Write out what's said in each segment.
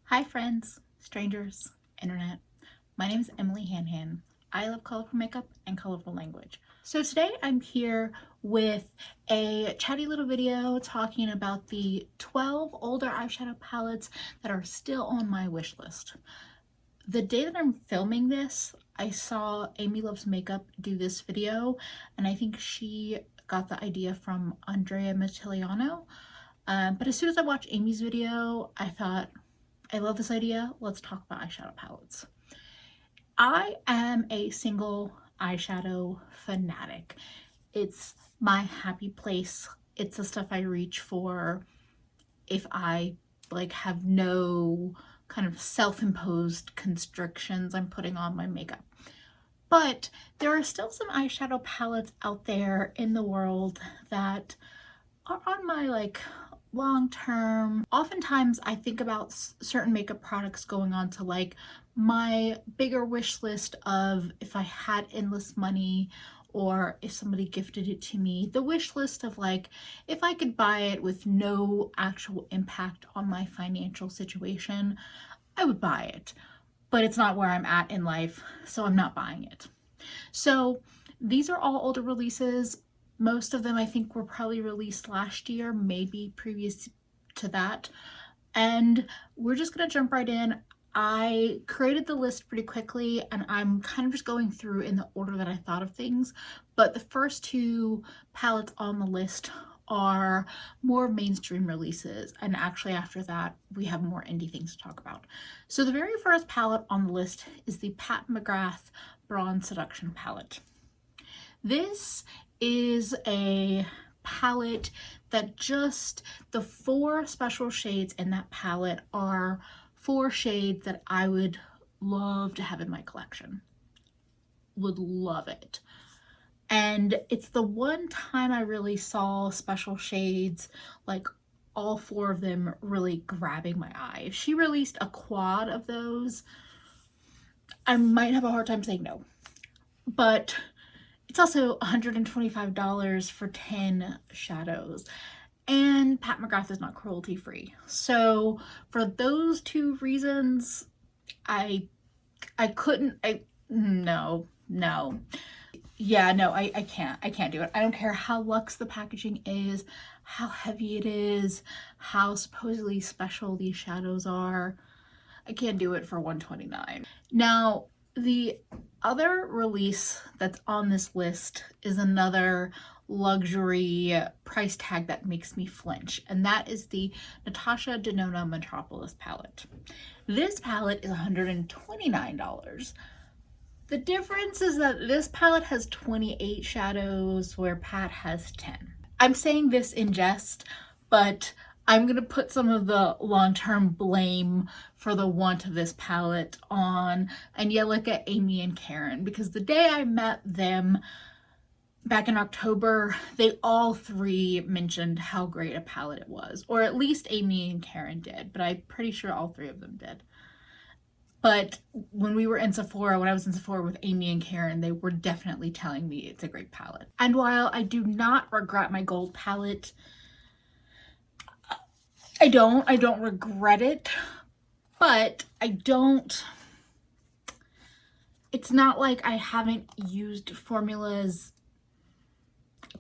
Hi friends, strangers, internet. My name is Emily Hanhan. I love colorful makeup and colorful language. So today I'm here with a chatty little video talking about the 12 older eyeshadow palettes that are still on my wish list. The day that I'm filming this, I saw Amy Loves Makeup do this video, and I think she got the idea from Andrea Mattiliano. But as soon as I watched Amy's video, I thought, I love this idea. Let's talk about eyeshadow palettes. I am a single eyeshadow fanatic. It's my happy place. It's the stuff I reach for if I have no kind of self-imposed constrictions I'm putting on my makeup. But there are still some eyeshadow palettes out there in the world that are on my long term. Oftentimes I think about certain makeup products going on to my bigger wish list of if I had endless money or if somebody gifted it to me. The wish list of if I could buy it with no actual impact on my financial situation, I would buy it. But it's not where I'm at in life, so I'm not buying it. So these are all older releases. Most of them I think were probably released last year, maybe previous to that. And we're just gonna jump right in. I created the list pretty quickly and I'm kind of just going through in the order that I thought of things. But the first two palettes on the list are more mainstream releases, and actually after that we have more indie things to talk about. So the very first palette on the list is the Pat McGrath Bronze Seduction palette. This is a palette that just the 4 special shades in that palette are 4 shades that I would love to have in my collection. Would love it. And it's the one time I really saw special shades, like all 4 of them really grabbing my eye. If she released a quad of those, I might have a hard time saying no. But it's also $125 for 10 shadows. And Pat McGrath is not cruelty free. So for those 2 reasons, I couldn't, no. Yeah, no, I can't do it. I don't care how luxe the packaging is, how heavy it is, how supposedly special these shadows are. I can't do it for $129. Now, the other release that's on this list is another luxury price tag that makes me flinch, and that is the Natasha Nono Metropolis palette. This palette is $129. The difference is that this palette has 28 shadows where Pat has 10. I'm saying this in jest, but I'm going to put some of the long-term blame for the want of this palette on Angelica, Amy, and Karen, because the day I met them back in October, they all 3 mentioned how great a palette it was, or at least Amy and Karen did, but I'm pretty sure all 3 of them did. But when I was in Sephora with Amy and Karen, they were definitely telling me it's a great palette. And while I do not regret my gold palette, I don't regret it, but it's not like I haven't used formulas.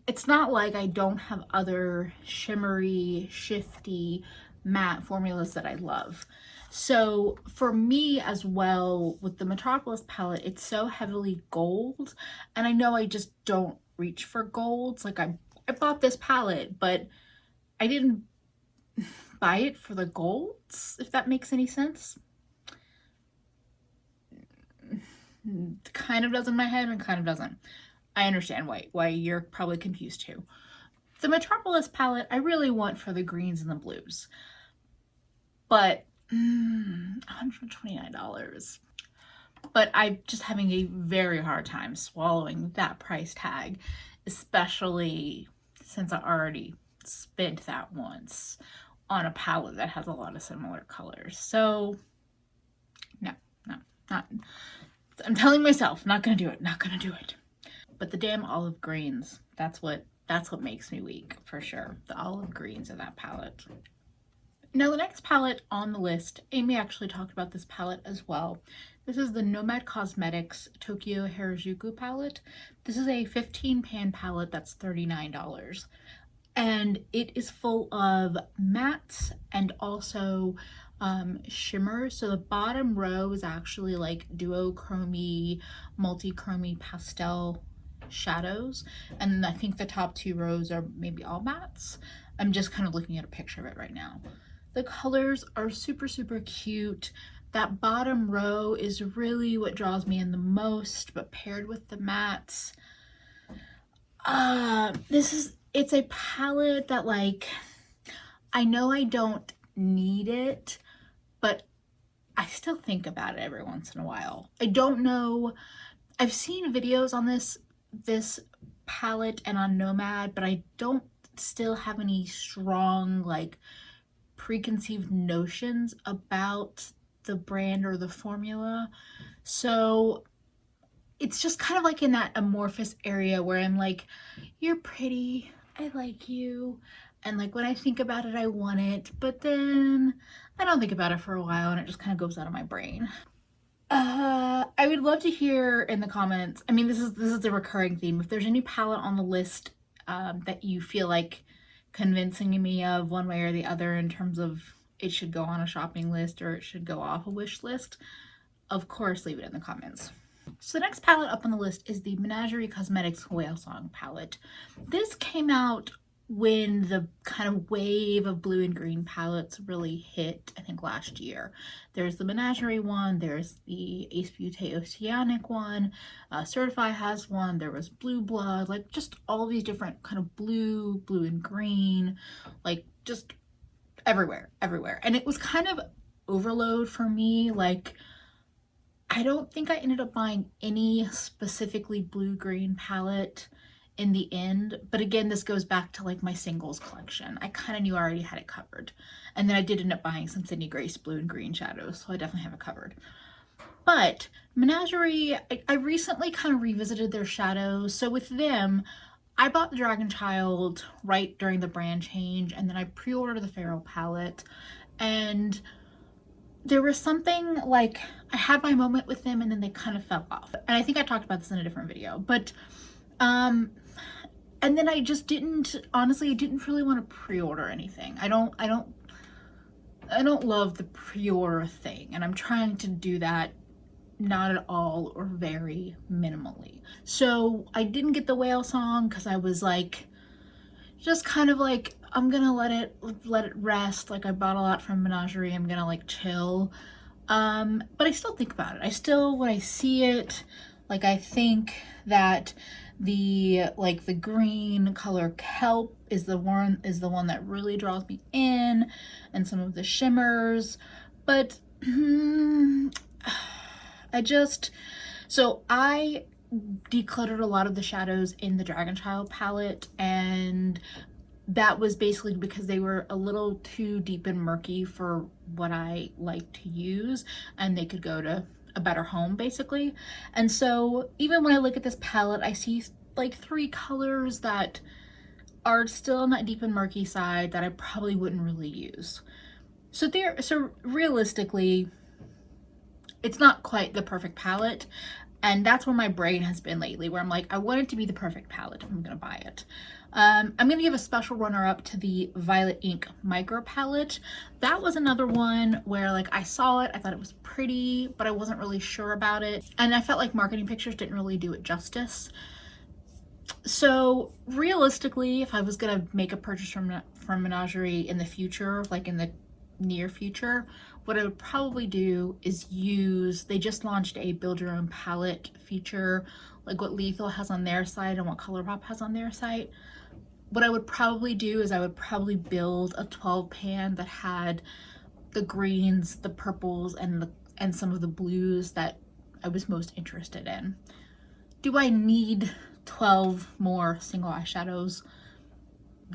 It's not like I don't have other shimmery, shifty, matte formulas that I love. So for me as well, with the Metropolis palette, it's so heavily gold, and I know I just don't reach for golds. Like I bought this palette, but I didn't buy it for the golds, if that makes any sense. Kind of does in my head and kind of doesn't. I understand why you're probably confused too. The Metropolis palette I really want for the greens and the blues, but $129. But I'm just having a very hard time swallowing that price tag, especially since I already spent that once on a palette that has a lot of similar colors. So no, not. I'm telling myself, not gonna do it. But the damn olive greens, that's what makes me weak for sure. The olive greens in that palette. Now the next palette on the list, Amy actually talked about this palette as well. This is the Nomad Cosmetics Tokyo Harajuku palette. This is a 15 pan palette that's $39. And it is full of mattes and also shimmers. So the bottom row is actually like duochromy, multi-chromy pastel shadows, and then I think the top two rows are maybe all mattes. I'm just kind of looking at a picture of it right now. The colors are super super cute. That bottom row is really what draws me in the most, but paired with the mattes, it's a palette that, like, I know I don't need it, but I still think about it every once in a while. I don't know, I've seen videos on this palette and on Nomad, but I don't still have any strong, like, preconceived notions about the brand or the formula. So it's just kind of like in that amorphous area where I'm like, you're pretty, I like you, and like when I think about it I want it, but then I don't think about it for a while and it just kind of goes out of my brain. I would love to hear in the comments, I mean, this is a recurring theme, if there's any palette on the list that you feel like convincing me of one way or the other in terms of it should go on a shopping list or it should go off a wish list, of course leave it in the comments. So the next palette up on the list is the Menagerie Cosmetics Whale Song palette. This came out when the kind of wave of blue and green palettes really hit, I think last year. There's the Menagerie one, there's the Ace Beauté Oceanic one, Certify has one, there was Blue Blood, like just all these different kind of blue and green, like just everywhere. And it was kind of overload for me. Like, I don't think I ended up buying any specifically blue-green palette in the end, but again, this goes back to like my singles collection. I kind of knew I already had it covered, and then I did end up buying some Sydney Grace blue and green shadows, so I definitely have it covered. But Menagerie, I recently kind of revisited their shadows, so with them, I bought the Dragon Child right during the brand change, and then I pre-ordered the Feral palette, and there was something like, I had my moment with them and then they kind of fell off. And I think I talked about this in a different video, but and then I just didn't, honestly, I didn't really want to pre-order anything. I don't love the pre-order thing, and I'm trying to do that not at all or very minimally. So I didn't get the Whale Song because I was like, just kind of like, I'm gonna let it rest. Like, I bought a lot from Menagerie, I'm gonna like chill. But I still think about it. I still, when I see it, like, I think that the green color kelp is the one that really draws me in, and some of the shimmers. But I decluttered a lot of the shadows in the Dragon Child palette, and that was basically because they were a little too deep and murky for what I like to use, and they could go to a better home basically. And so even when I look at this palette, I see like 3 colors that are still on that deep and murky side that I probably wouldn't really use. So realistically, it's not quite the perfect palette, and that's where my brain has been lately, where I'm like, I want it to be the perfect palette if I'm gonna buy it. I'm gonna give a special runner-up to the Violet Ink Micro Palette. That was another one where, like, I saw it, I thought it was pretty, but I wasn't really sure about it, and I felt like marketing pictures didn't really do it justice. So realistically, if I was gonna make a purchase from Menagerie in the future, like in the near future, what I would probably do is they just launched a build your own palette feature, like what Lethal has on their site and what ColourPop has on their site. What I would probably do is I would probably build a 12 pan that had the greens, the purples, and some of the blues that I was most interested in. Do I need 12 more single eyeshadows?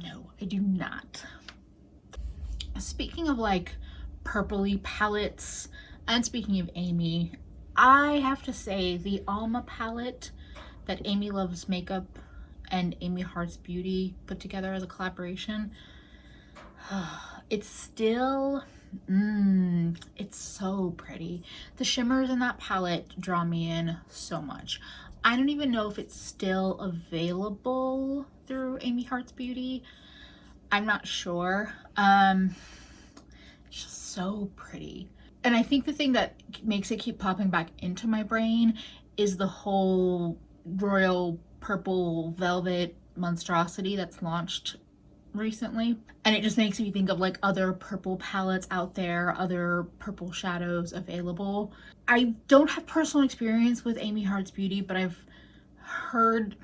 No, I do not. Speaking of like purpley palettes, and speaking of Amy, I have to say the Alma palette that Amy Loves Makeup and Amy Hearts Beauty put together as a collaboration, it's still, it's so pretty. The shimmers in that palette draw me in so much. I don't even know if it's still available through Amy Hearts Beauty. I'm not sure. It's just so pretty. And I think the thing that makes it keep popping back into my brain is the whole royal purple velvet monstrosity that's launched recently. And it just makes me think of like other purple palettes out there, other purple shadows available. I don't have personal experience with Amy Hearts Beauty, but I've heard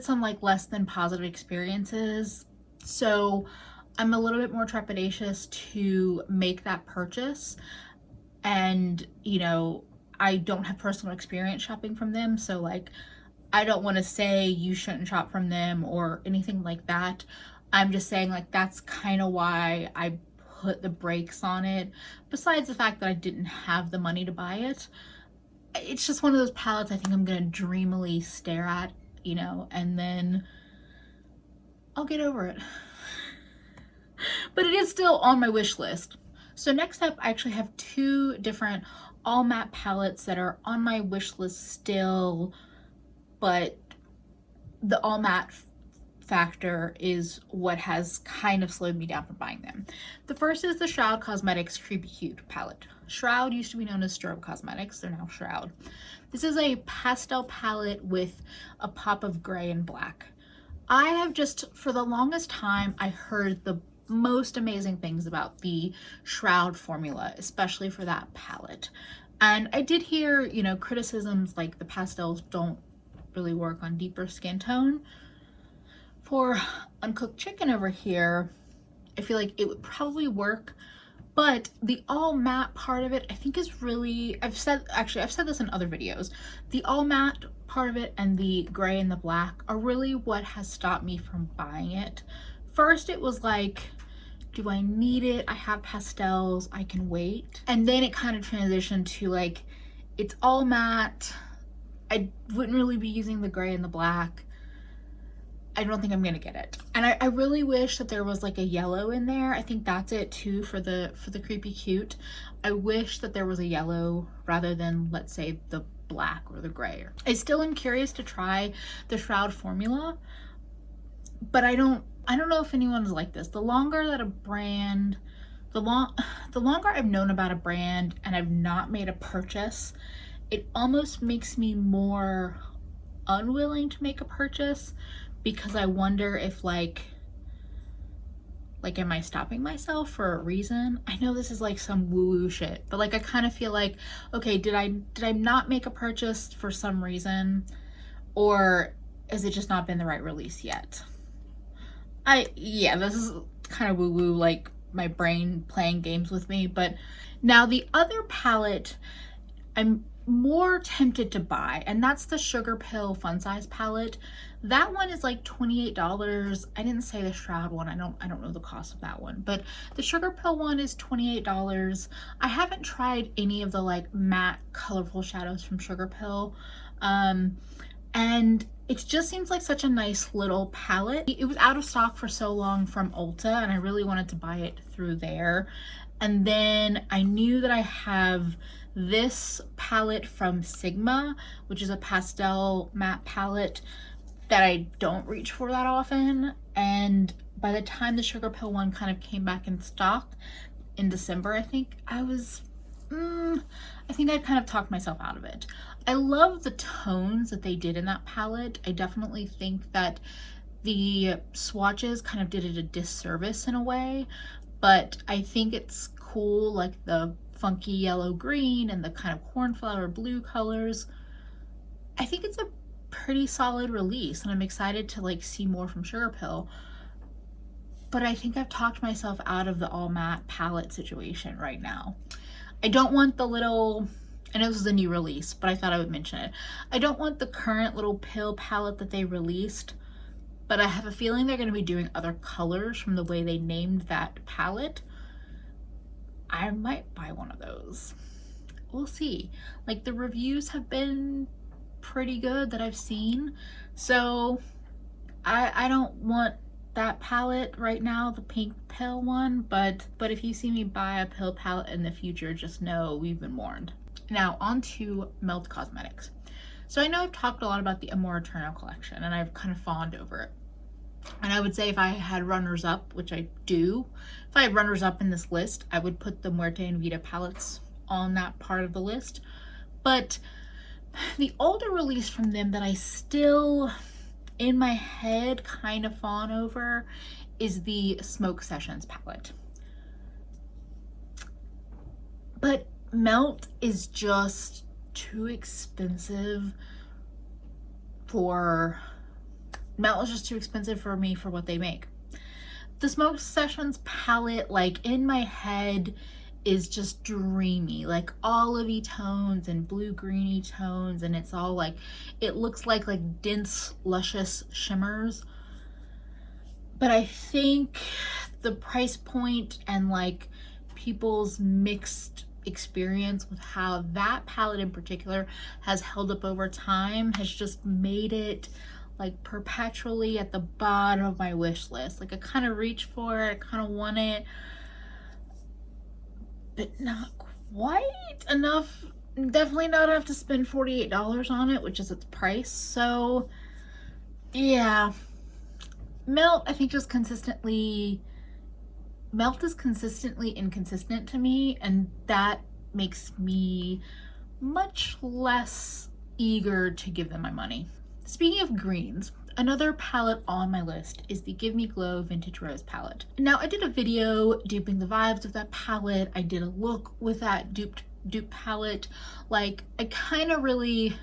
some like less than positive experiences. So I'm a little bit more trepidatious to make that purchase. And, you know, I don't have personal experience shopping from them. So like, I don't want to say you shouldn't shop from them or anything like that. I'm just saying like, that's kind of why I put the brakes on it. Besides the fact that I didn't have the money to buy it. It's just one of those palettes I think I'm going to dreamily stare at, you know, and then I'll get over it. But it is still on my wish list. So next up, I actually have two different all matte palettes that are on my wish list still, but the all matte factor is what has kind of slowed me down from buying them. The first is the Shroud Cosmetics Creepy Cute palette. Shroud used to be known as Strobe Cosmetics, they're now Shroud. This is a pastel palette with a pop of gray and black. I have just, for the longest time, I heard the most amazing things about the Shroud formula, especially for that palette. And I did hear, you know, criticisms like the pastels don't really work on deeper skin tone. For Uncooked Chicken over here, I feel like it would probably work, but the all matte part of it I think is really, I've said this in other videos, the all matte part of it and the gray and the black are really what has stopped me from buying it. First it was like, do I need it? I have pastels, I can wait. And then it kind of transitioned to like, it's all matte, I wouldn't really be using the gray and the black. I don't think I'm gonna get it. And I really wish that there was like a yellow in there. I think that's it too for the Creepy Cute. I wish that there was a yellow rather than, let's say, the black or the gray. I still am curious to try the Shroud formula, but I don't know if anyone's like this. The longer that a brand, the longer I've known about a brand and I've not made a purchase, it almost makes me more unwilling to make a purchase, because I wonder if like am I stopping myself for a reason? I know this is like some woo-woo shit, but like I kind of feel like, okay, did I not make a purchase for some reason, or has it just not been the right release yet? Yeah, this is kind of woo-woo, like my brain playing games with me. But now the other palette I'm more tempted to buy, and that's the Sugar Pill Fun Size palette. That one is like $28. I didn't say the Shroud one. I don't know the cost of that one, but the Sugar Pill one is $28. I haven't tried any of the like matte colorful shadows from Sugar Pill, and it just seems like such a nice little palette. It was out of stock for so long from Ulta, and I really wanted to buy it through there. And then I knew that I have this palette from Sigma, which is a pastel matte palette that I don't reach for that often. And by the time the Sugar Pill one kind of came back in stock in December, I think I think I'd kind of talked myself out of it. I love the tones that they did in that palette. I definitely think that the swatches kind of did it a disservice in a way, but I think it's cool, like the funky yellow green and the kind of cornflower blue colors. I think it's a pretty solid release, and I'm excited to like see more from Sugar Pill. But I think I've talked myself out of the all matte palette situation right now. I don't want the little, I know this is a new release, but I thought I would mention it. I don't want the current little pill palette that they released, but I have a feeling they're going to be doing other colors from the way they named that palette. I might buy one of those. We'll see. Like, the reviews have been pretty good that I've seen, so I don't want that palette right now, the pink pill one, but if you see me buy a pill palette in the future, just know we've been warned. Now on to Nomad Cosmetics. So I know I've talked a lot about the Amor Eterno collection and I've kind of fawned over it. And I would say if I had runners up, which I do, if I had runners up in this list, I would put the Muerte and Vida palettes on that part of the list. But the older release from them that I still in my head kind of fawn over is the Smoke Sessions palette. But Melt is just too expensive for me for what they make. The Smoke Sessions palette, like in my head, is just dreamy, like olivey tones and blue greeny tones, and it's all like, it looks like dense luscious shimmers. But I think the price point and like people's mixed experience with how that palette in particular has held up over time has just made it like perpetually at the bottom of my wish list. Like I kind of reach for it, I kind of want it, but not quite enough. Definitely not enough to spend $48 on it, which is its price. So yeah, Melt I think just consistently, Melt is consistently inconsistent to me, and that makes me much less eager to give them my money. Speaking of greens, another palette on my list is the Give Me Glow Vintage Rose palette. Now I did a video duping the vibes of that palette. I did a look with that dupe palette. Like I kind of really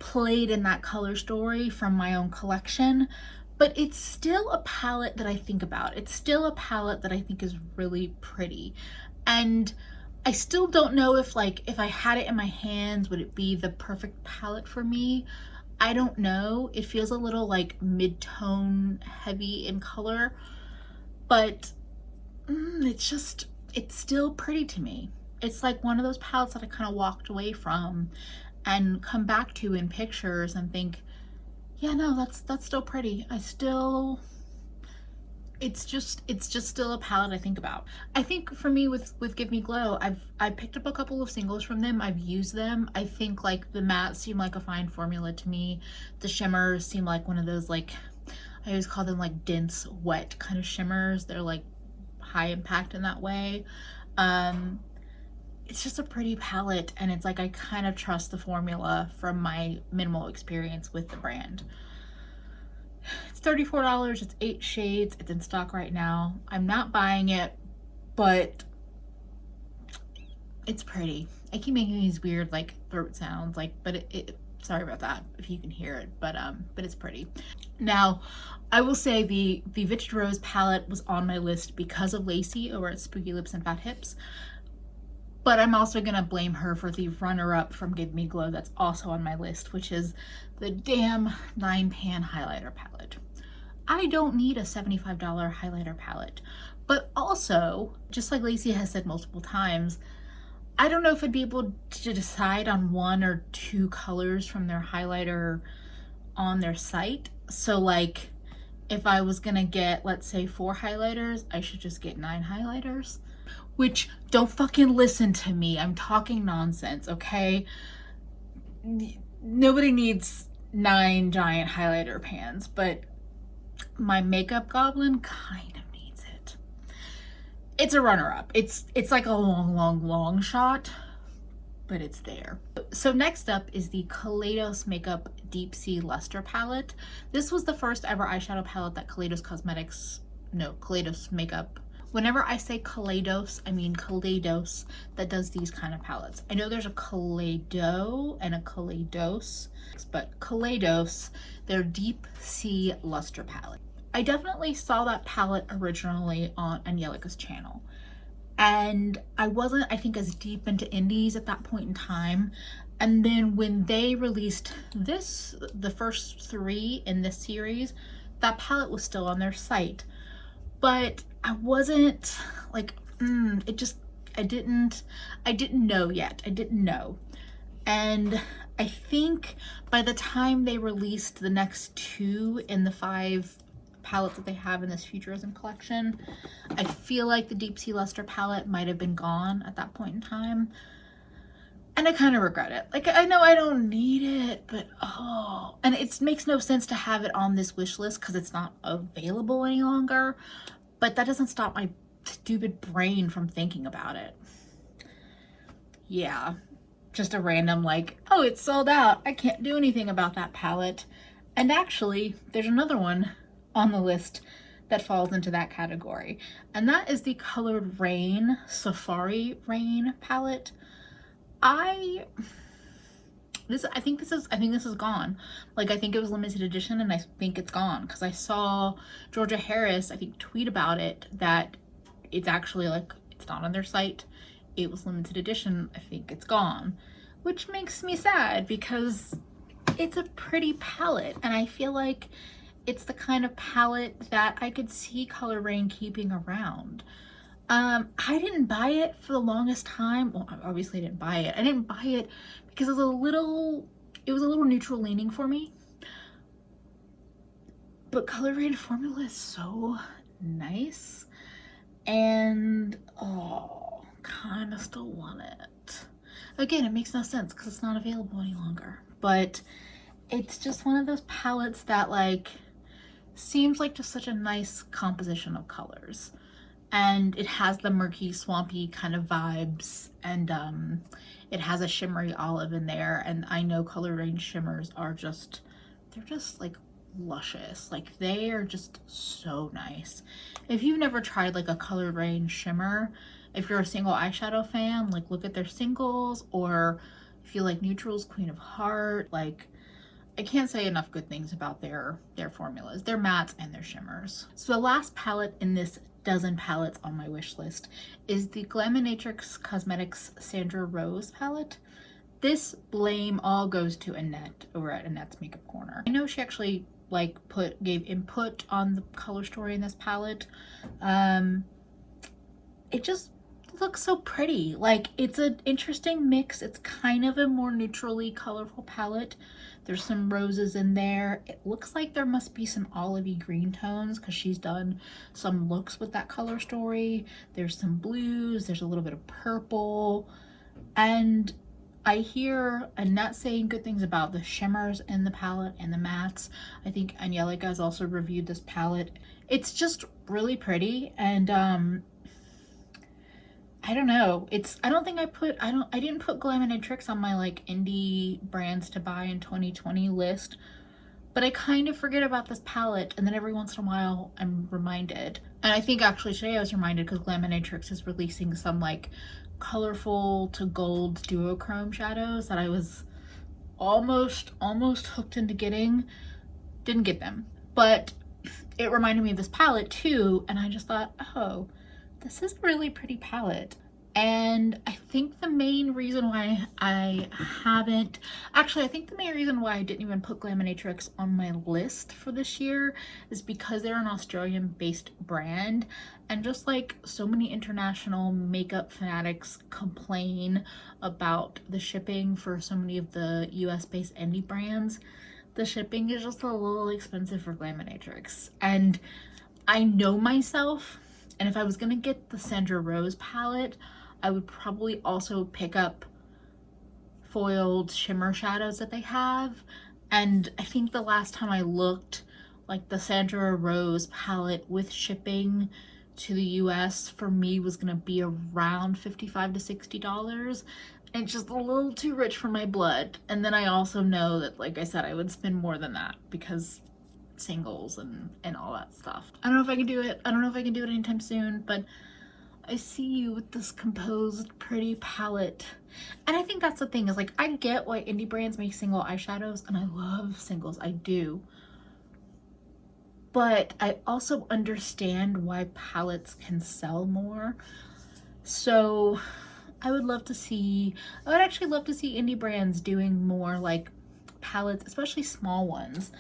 played in that color story from my own collection, but it's still a palette that I think about. It's still a palette that I think is really pretty. And I still don't know if I had it in my hands, would it be the perfect palette for me? I don't know. It feels a little like mid-tone heavy in color, but it's still pretty to me. It's like one of those palettes that I kind of walked away from and come back to in pictures and think, yeah, no, that's still pretty. It's just still a palette I think about. I think for me with Give Me Glow, I picked up a couple of singles from them. I've used them. I think like the mattes seem like a fine formula to me. The shimmers seem like one of those, like, I always call them like dense, wet kind of shimmers. They're like high impact in that way. It's just a pretty palette, and it's like I kind of trust the formula from my minimal experience with the brand. It's $34, it's 8 shades, it's in stock right now. I'm not buying it, but it's pretty. I keep making these weird like throat sounds, like, but sorry about that if you can hear it, but it's pretty. Now, I will say the Vintage Rose palette was on my list because of Lacey over at Spooky Lips and Fat Hips. But I'm also gonna blame her for the runner-up from Give Me Glow that's also on my list, which is the damn 9-pan highlighter palette. I don't need a $75 highlighter palette, but also, just like Lacey has said multiple times, I don't know if I'd be able to decide on 1 or 2 colors from their highlighter on their site. So like, if I was gonna get, let's say, 4 highlighters, I should just get 9 highlighters. Which, don't fucking listen to me. I'm talking nonsense, okay? Nobody needs 9 giant highlighter pans, but my makeup goblin kind of needs it. It's a runner-up. It's like a long shot, but it's there. So next up is the Kaleidos Makeup Deep Sea Luster palette. This was the first ever eyeshadow palette that Kaleidos Makeup. Whenever I say Kaleidos, I mean Kaleidos that does these kind of palettes. I know there's a Kaleido and a Kaleidos, but Kaleidos, their Deep Sea Luster palette. I definitely saw that palette originally on Angelica's channel. And I wasn't, I think, as deep into indies at that point in time. And then when they released this, the first 3 in this series, that palette was still on their site. But I wasn't like, I didn't know yet. I didn't know. And I think by the time they released the next 2 in the 5 palettes that they have in this Futurism collection. I feel like the Deep Sea Luster palette might have been gone at that point in time. And I kind of regret it. Like, I know I don't need it, but oh. And it makes no sense to have it on this wish list because it's not available any longer. But that doesn't stop my stupid brain from thinking about it. Yeah. Just a random like, oh, it's sold out. I can't do anything about that palette. And actually, there's another one on the list that falls into that category. And that is the Colored Rain Safari Rain palette. I think this is gone. Like, I think it was limited edition and I think it's gone because I saw Georgia Harris, I think, tweet about it that it's actually like, it's not on their site. It was limited edition. I think it's gone, which makes me sad because it's a pretty palette and I feel like it's the kind of palette that I could see Color Rain keeping around. I didn't buy it for the longest time. Well, obviously I didn't buy it. I didn't buy it because it was a little neutral leaning for me. But Color Rain formula is so nice. And, oh, kind of still want it. Again, it makes no sense because it's not available any longer. But it's just one of those palettes that, like, seems like just such a nice composition of colors. And it has the murky, swampy kind of vibes, and it has a shimmery olive in there, and I know Color Rain shimmers are just, they're just like luscious. Like, they are just so nice. If you've never tried like a Color Rain shimmer, if you're a single eyeshadow fan, like look at their singles, or if you like neutrals, Queen of Heart, like I can't say enough good things about their formulas, their mattes and their shimmers. So the last palette in this dozen palettes on my wish list is the Nomad Cosmetics Sandra Rose palette. This blame all goes to Annette over at Annette's Makeup Corner. I know she actually like gave input on the color story in this palette. It just looks so pretty. Like, it's an interesting mix. It's kind of a more neutrally colorful palette. There's some roses in there. It looks like there must be some olivey green tones because she's done some looks with that color story. There's some blues, there's a little bit of purple, and I hear Annette saying good things about the shimmers in the palette and the mattes. I think Angelica has also reviewed this palette. It's just really pretty, and I don't know. I didn't put Glaminatrix on my like indie brands to buy in 2020 list, but I kind of forget about this palette, and then every once in a while I'm reminded. And I think actually today I was reminded because Glaminatrix is releasing some like colorful to gold duochrome shadows that I was almost hooked into getting. Didn't get them, but it reminded me of this palette too, and I just thought, oh, this is a really pretty palette. And I think the main reason why I think the main reason why I didn't even put Glaminatrix on my list for this year is because they're an Australian based brand, and just like so many international makeup fanatics complain about the shipping for so many of the US based indie brands, the shipping is just a little expensive for Glaminatrix. And I know myself, and if I was gonna get the Sandra Rose palette, I would probably also pick up foiled shimmer shadows that they have. And I think the last time I looked, like the Sandra Rose palette with shipping to the US for me was gonna be around $55 to $60. And it's just a little too rich for my blood. And then I also know that, like I said, I would spend more than that because singles and all that stuff. I don't know if I can do it. I don't know if I can do it anytime soon, but I see you with this composed pretty palette. And I think that's the thing, is like, I get why indie brands make single eyeshadows, and I love singles, I do. But I also understand why palettes can sell more. So I would actually love to see indie brands doing more like palettes, especially small ones,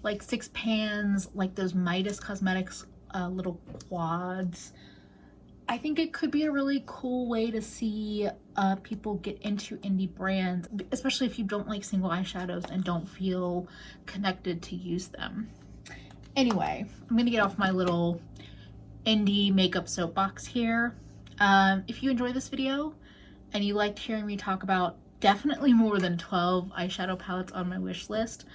like 6 pans, like those Midas Cosmetics little quads. I think it could be a really cool way to see people get into indie brands, especially if you don't like single eyeshadows and don't feel connected to use them. Anyway, I'm gonna get off my little indie makeup soapbox here. If you enjoyed this video and you liked hearing me talk about definitely more than 12 eyeshadow palettes on my wish list,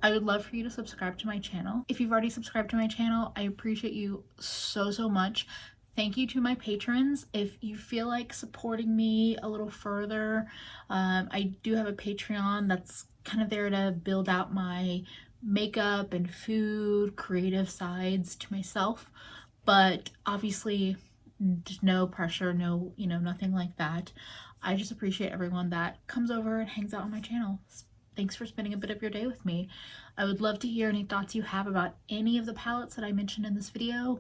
I would love for you to subscribe to my channel. If you've already subscribed to my channel, I appreciate you so much. Thank you to my patrons. If you feel like supporting me a little further, I do have a Patreon that's kind of there to build out my makeup and food creative sides to myself, but obviously just no pressure, no, nothing like that. I just appreciate everyone that comes over and hangs out on my channel. Thanks for spending a bit of your day with me. I would love to hear any thoughts you have about any of the palettes that I mentioned in this video,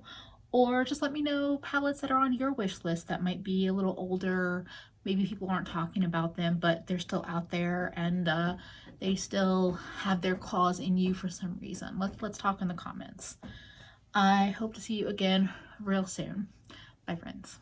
or just let me know palettes that are on your wish list that might be a little older. Maybe people aren't talking about them, but they're still out there and they still have their claws in you for some reason. Let's talk in the comments. I hope to see you again real soon. Bye, friends.